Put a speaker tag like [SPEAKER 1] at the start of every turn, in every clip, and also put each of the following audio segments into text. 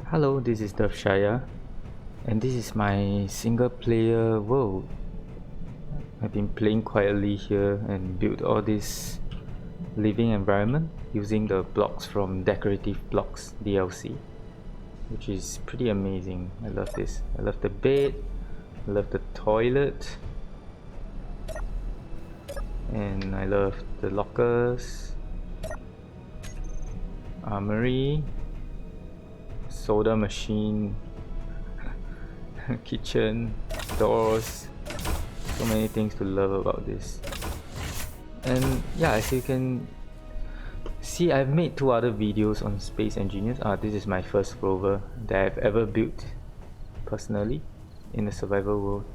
[SPEAKER 1] Hello, this is Devshaya, and this is my single player world. I've been playing quietly here and built all this living environment using the blocks from Decorative Blocks DLC, which is pretty amazing. I love this. I love the bed, I love the toilet, and I love the lockers, armory, soda machine, kitchen, doors. So many things to love about this. And yeah, as you can see, I've made 2 other videos on Space Engineers. This is my first rover that I've ever built personally in the survival world.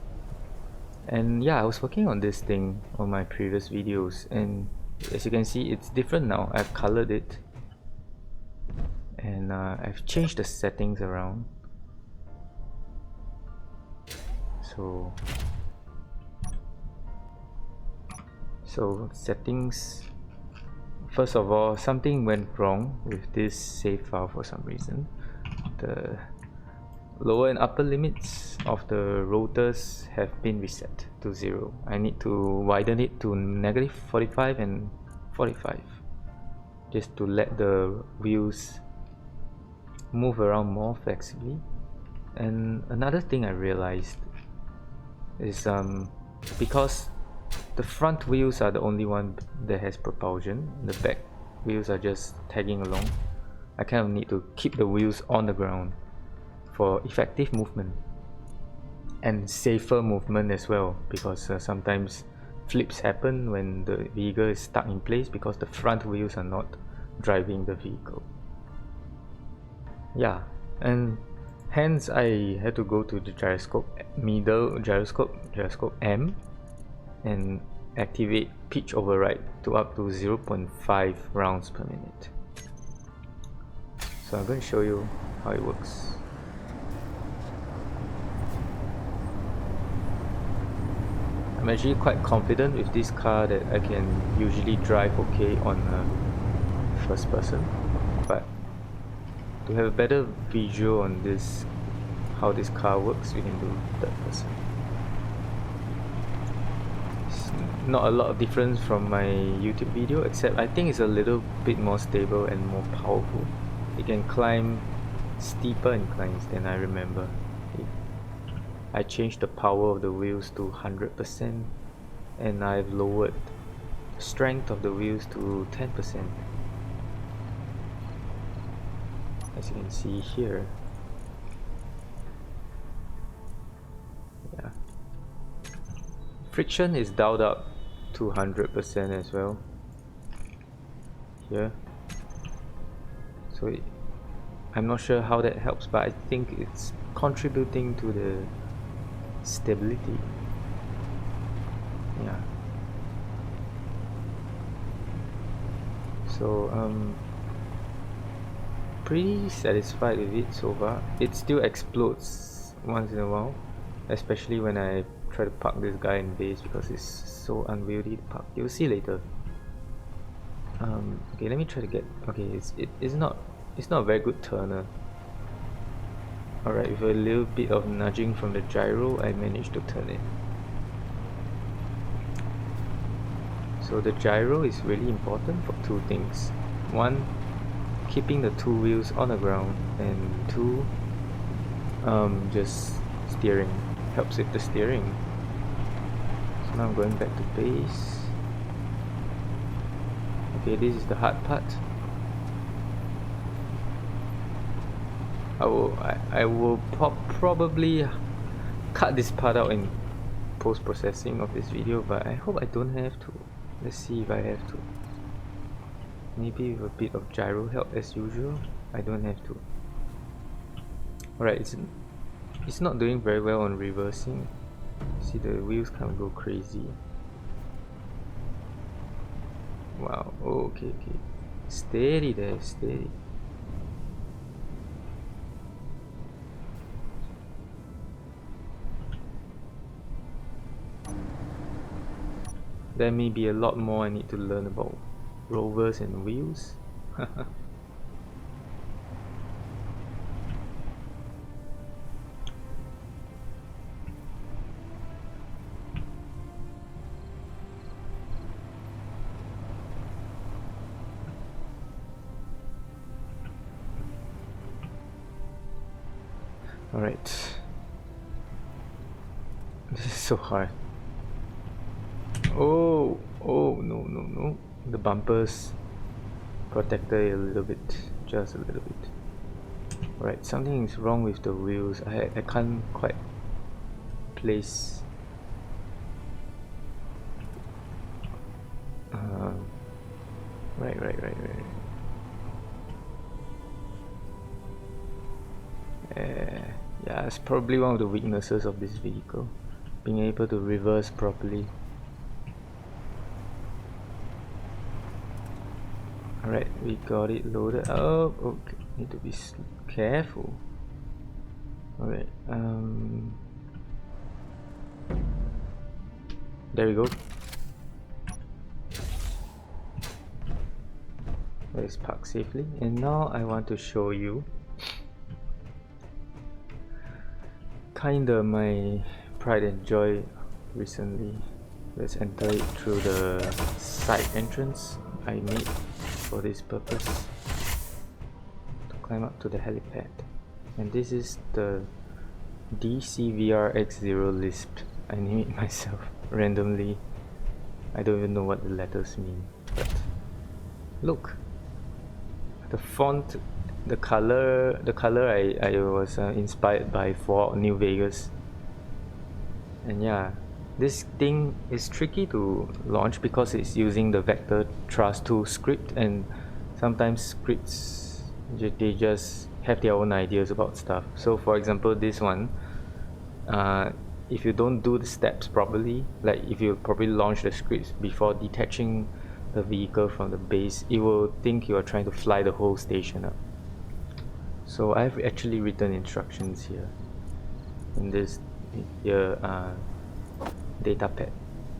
[SPEAKER 1] And yeah, I was working on this thing on my previous videos, and as you can see, it's different now. I've colored it, and I've changed the settings around. So settings, first of all, something went wrong with this save file for some reason. The lower and upper limits of the rotors have been reset to 0. I need to widen it to -45 and 45 just to let the wheels move around more flexibly. And another thing I realized is because the front wheels are the only one that has propulsion, the back wheels are just tagging along. I kind of need to keep the wheels on the ground for effective movement and safer movement as well, because sometimes flips happen when the vehicle is stuck in place because the front wheels are not driving the vehicle. Yeah, and hence I had to go to the gyroscope, middle gyroscope M, and activate pitch override to up to 0.5 rounds per minute. So I'm going to show you how it works. I'm actually quite confident with this car that I can usually drive okay on first person, but to have a better visual on this, how this car works, we can do third person. It's not a lot of difference from my YouTube video, except I think it's a little bit more stable and more powerful. It can climb steeper inclines than I remember. I changed the power of the wheels to 100%, and I've lowered the strength of the wheels to 10%. As you can see here. Yeah. Friction is dialed up to 100% as well. Here. So I'm not sure how that helps, but I think it's contributing to the stability. Yeah. So pretty satisfied with it so far. It still explodes once in a while, especially when I try to park this guy in base because it's so unwieldy to park. You'll see later. Okay, let me try to get. Okay, it's not a very good turner. Alright, with a little bit of nudging from the gyro, I managed to turn it. So the gyro is really important for 2 things. 1, keeping the 2 wheels on the ground, and 2, just steering. Helps with the steering. So now I'm going back to base. Okay, this is the hard part. I will probably cut this part out in post-processing of this video, but I hope I don't have to. Let's see if I have to. Maybe with a bit of gyro help as usual. I don't have to. Alright, it's not doing very well on reversing. See, the wheels kind of go crazy. Wow, okay. Steady there, steady. There may be a lot more I need to learn about rovers and wheels. Alright. This is so hard. Oh, no. The bumpers protected a little bit, just a little bit. Right, something is wrong with the wheels. I can't quite place. Right. Yeah, it's probably one of the weaknesses of this vehicle, being able to reverse properly. Alright, we got it loaded up. Okay, need to be careful. Alright, there we go. Let's park safely. And now I want to show you kinda my pride and joy recently. Let's enter it through the side entrance I made for this purpose, to climb up to the helipad. And this is the DCVRX0 Lisp. I named it myself randomly. I don't even know what the letters mean, but look, the font, the color I was inspired by for New Vegas. And yeah, this thing is tricky to launch because it's using the Vector Thrust 2 script, and sometimes scripts they just have their own ideas about stuff. So for example, this one, if you don't do the steps properly, like if you probably launch the scripts before detaching the vehicle from the base, it will think you are trying to fly the whole station up. So I've actually written instructions here in this data pad.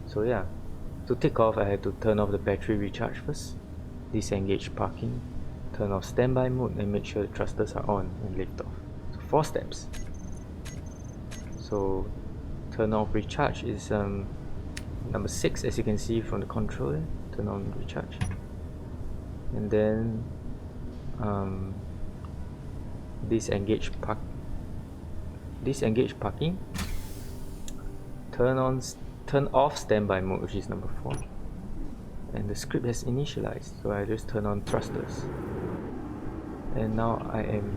[SPEAKER 1] So yeah, to take off I had to turn off the battery recharge first, disengage parking, turn off standby mode, and make sure the thrusters are on, and lift off. So 4 steps. So turn off recharge is number 6, as you can see from the controller. Turn on recharge, and then disengage parking, turn off standby mode, which is number 4, and the script has initialized, so I just turn on thrusters, and now I am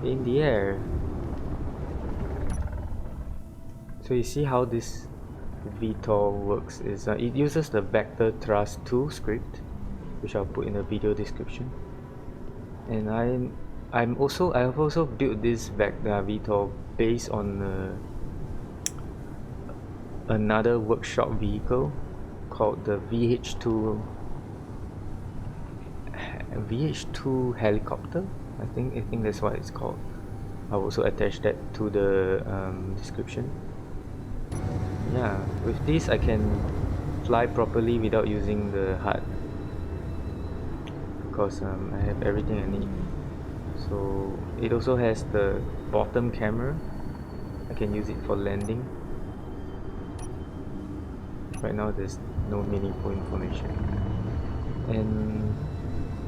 [SPEAKER 1] in the air. So you see how this VTOL works is it uses the Vector Thrust 2 script, which I'll put in the video description. And I have also built this VTOL based on another workshop vehicle called the VH2 helicopter. I think that's what it's called. I'll also attach that to the description. Yeah, with this I can fly properly without using the HUD, because I have everything I need. So it also has the bottom camera. I can use it for landing. Right now there's no meaningful information. And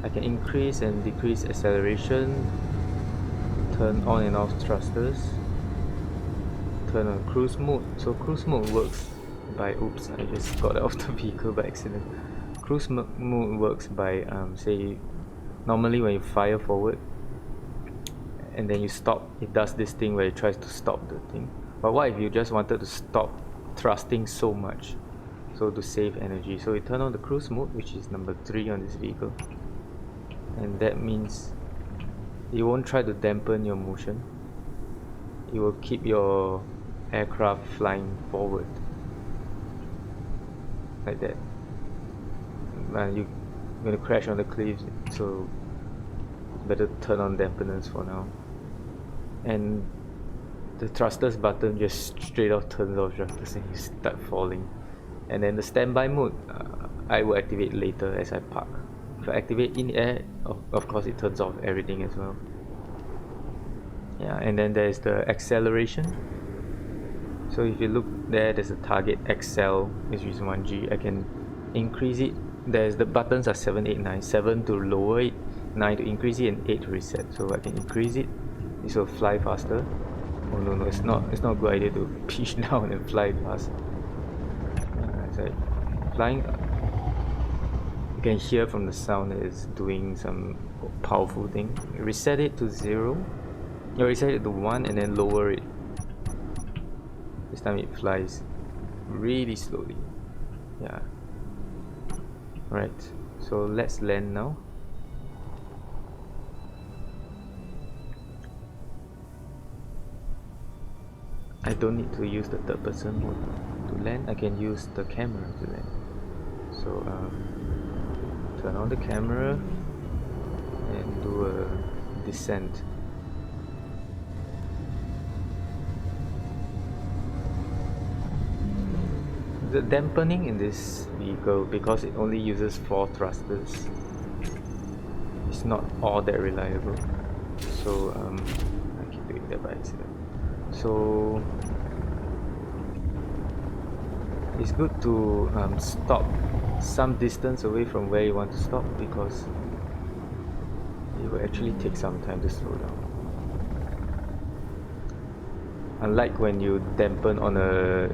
[SPEAKER 1] I can increase and decrease acceleration, turn on and off thrusters, turn on cruise mode. So cruise mode works by, oops, I just got out of the vehicle by accident. Cruise mode works by say normally when you fire forward and then you stop, it does this thing where it tries to stop the thing. But what if you just wanted to stop thrusting so much, so to save energy? So you turn on the cruise mode, which is number 3 on this vehicle, and that means it won't try to dampen your motion. It will keep your aircraft flying forward like that. You're gonna crash on the cliffs, so better turn on dampeners for now. And the thrusters button just straight off turns off just and you start falling. And then the standby mode, I will activate later as I park. If I activate in air, of course it turns off everything as well. Yeah, and then there's the acceleration. So if you look there, there's a target XL, which is 1G. I can increase it. There's the buttons are 7, 8, 9. 7 to lower it, 9 to increase it, and 8 to reset. So I can increase it. This will fly faster. Oh no, it's not a good idea to pitch down and fly fast. It's like flying. You can hear from the sound that it's doing some powerful thing. Reset it to 0. You reset it to 1 and then lower it. This time it flies really slowly. Yeah. Right. So let's land now. I don't need to use the third person mode to land. I can use the camera to land. So turn on the camera and do a descent. The dampening in this vehicle, because it only uses 4 thrusters, it's not all that reliable. So I keep doing that by accident. So it's good to stop some distance away from where you want to stop, because it will actually take some time to slow down. Unlike when you dampen on a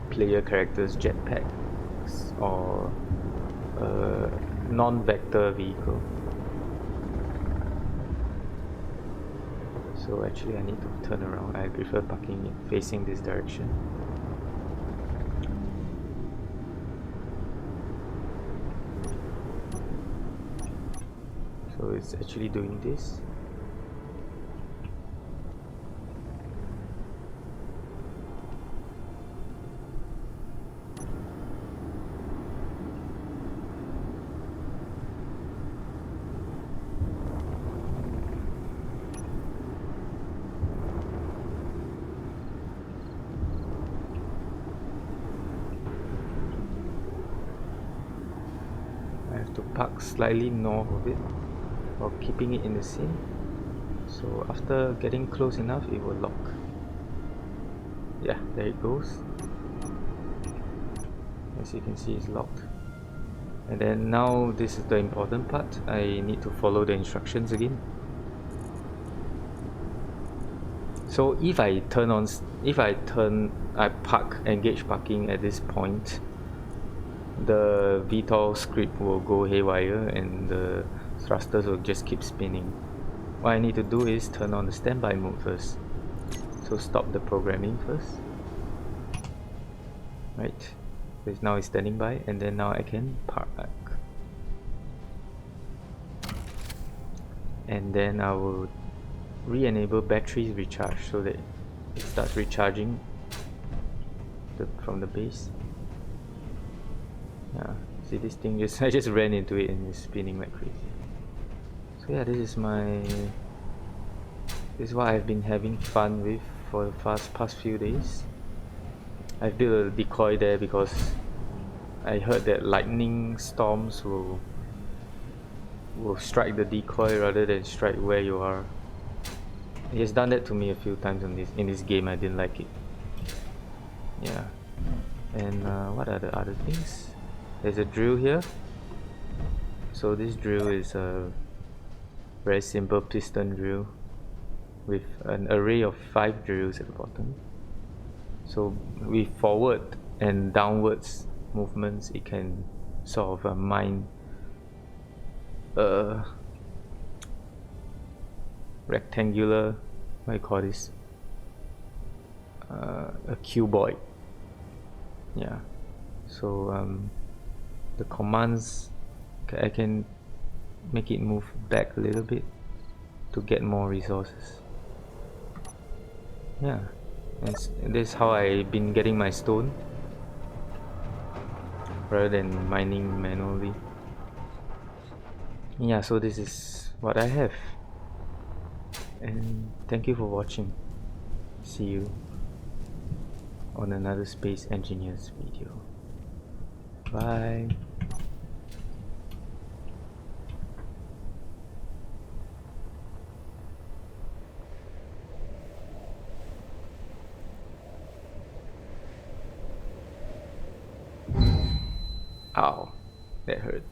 [SPEAKER 1] player character's jetpack or a non-vector vehicle. So actually I need to turn around. I prefer parking it facing this direction. So it's actually doing this. To park slightly north of it while keeping it in the scene. So after getting close enough, it will lock. Yeah, there it goes. As you can see, it's locked. And then now this is the important part. I need to follow the instructions again. So if I park engage parking at this point, the VTOL script will go haywire and the thrusters will just keep spinning. What I need to do is turn on the standby mode first. So stop the programming first. Right. So now it's standing by, and then now I can park. And then I will re-enable batteries recharge so that it starts recharging from the base. Yeah, see this thing I just ran into it and it's spinning like crazy. So yeah, this is what I've been having fun with for the past few days. I built a decoy there because I heard that lightning storms will strike the decoy rather than strike where you are. He has done that to me a few times in this game. I didn't like it. Yeah. And what are the other things? There's a drill here. So this drill is a very simple piston drill with an array of 5 drills at the bottom. So with forward and downwards movements, it can sort of mine rectangular, what do you call this? A cuboid. Yeah. So the commands, I can make it move back a little bit to get more resources. Yeah, and this is how I've been getting my stone rather than mining manually. Yeah, so this is what I have, and thank you for watching. See you on another Space Engineers video. Bye. Ow, that hurt.